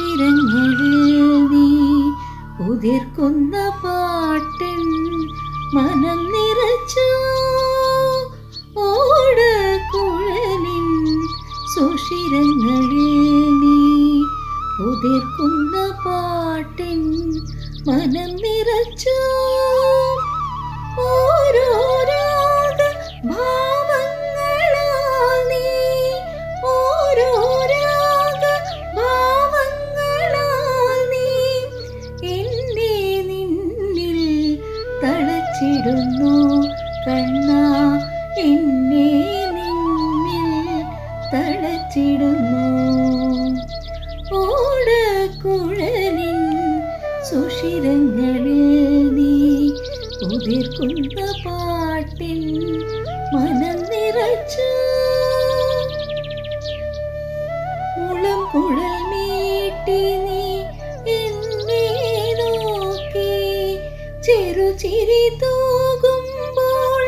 സുഷിരങ്ങളിൽ നീ ഉതിർക്കുന്ന പാട്ടിൻ മനം നിറച്ചു ഓടക്കുഴലിൻ സുഷിരങ്ങളിൽ നീ ഉതിർക്കുന്ന പാട്ടിൻ മനം നിറച്ചു ഓരോ രാഗ ഭാവങ്ങളാൽ നീ ഓരോ രാഗ ഭാവങ്ങളാൽ നീ എന്നെ നിന്നിൽ തളച്ചിടുന്നു കണ്ണാ എന്നെ നിന്നിൽ തളച്ചിടുന്നു ഓടക്കുഴലിൻ സുഷിരങ്ങളിൽ നീ ഉതിർക്കുന്ന പാട്ടിൻ മനം നിറച്ചു മുളം കുഴൽ മീട്ടി നീ എന്നെ നോക്കി ചെറുചിരി തൂകുമ്പോൾ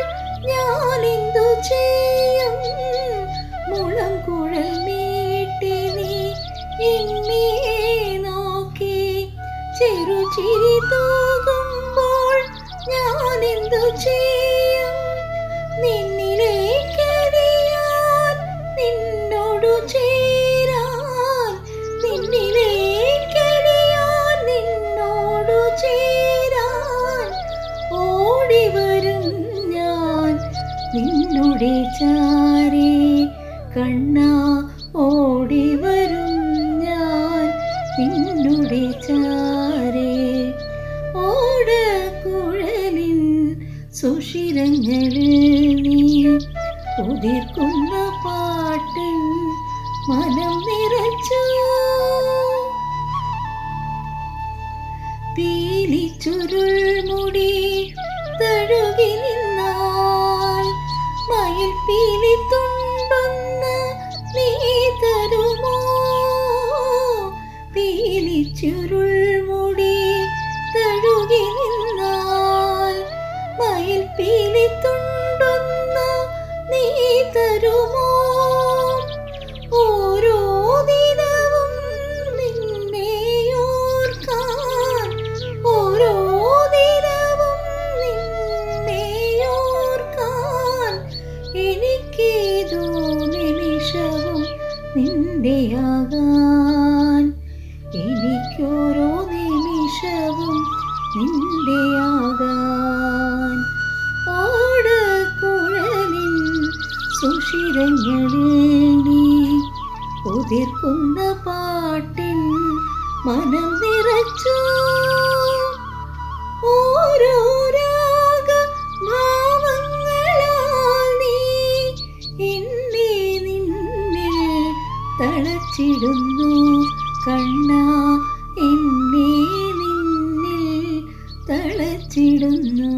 ഞാനെന്തു ചെയ്യും മുളം കുഴൽ മീട്ടി നീ എന്നെ നോക്കി ചെറുചിരി തൂകുമ്പോൾ ഞാനെന്തു ചെയ്യും നിന്നിലേക്കറിയാൻ നിന്നോടു ചേരാൻ നിന്നിലേക്കറിയാൻ നിന്നോടു ചേരാൻ ഓടിവരും ഞാൻ നിന്നുടെ ചാരേ കണ്ണാ ഓടിവരും ഞാൻ നിന്നുടെ ചാരേ ഓടക്കുഴലിൻ സുഷിരങ്ങളിൽ നീ ഉതിർക്കുന്ന പാട്ടിൻ മനം നിറച്ചു പീലിച്ചുരുൾ മുടി തഴുകി നിന്നാൽ മയിൽ പീലി തുണ്ടൊന്ന് നീ തരുമോ പീലിച്ചുരുൾ മുടി തഴുകി നിന്നാൽ മയിൽ പീലി തുണ്ടൊന്ന് നീ തരുമോ ഓരോ ദിനവും നിന്നെയോർക്കാൻ ഓരോ ദിനവും നിന്നെയോർക്കാൻ എനിക്കേതോ നിമിഷവും നിന്റെയാകാൻ എനിക്കോരോ നിമിഷവും നിന്റെയാകാൻ ഓടക്കുഴലിൻ സുഷിരങ്ങളിൽ നീ ഉതിർക്കുന്ന പാട്ടിൻ മനം നിറച്ചു ഓരോ രാഗ ഭാവങ്ങളാൽ നീ എന്നെ നിന്നിൽ തളച്ചിടുന്നു കണ്ണാ എന്നെ നിന്നിൽ തളച്ചിടുന്നു.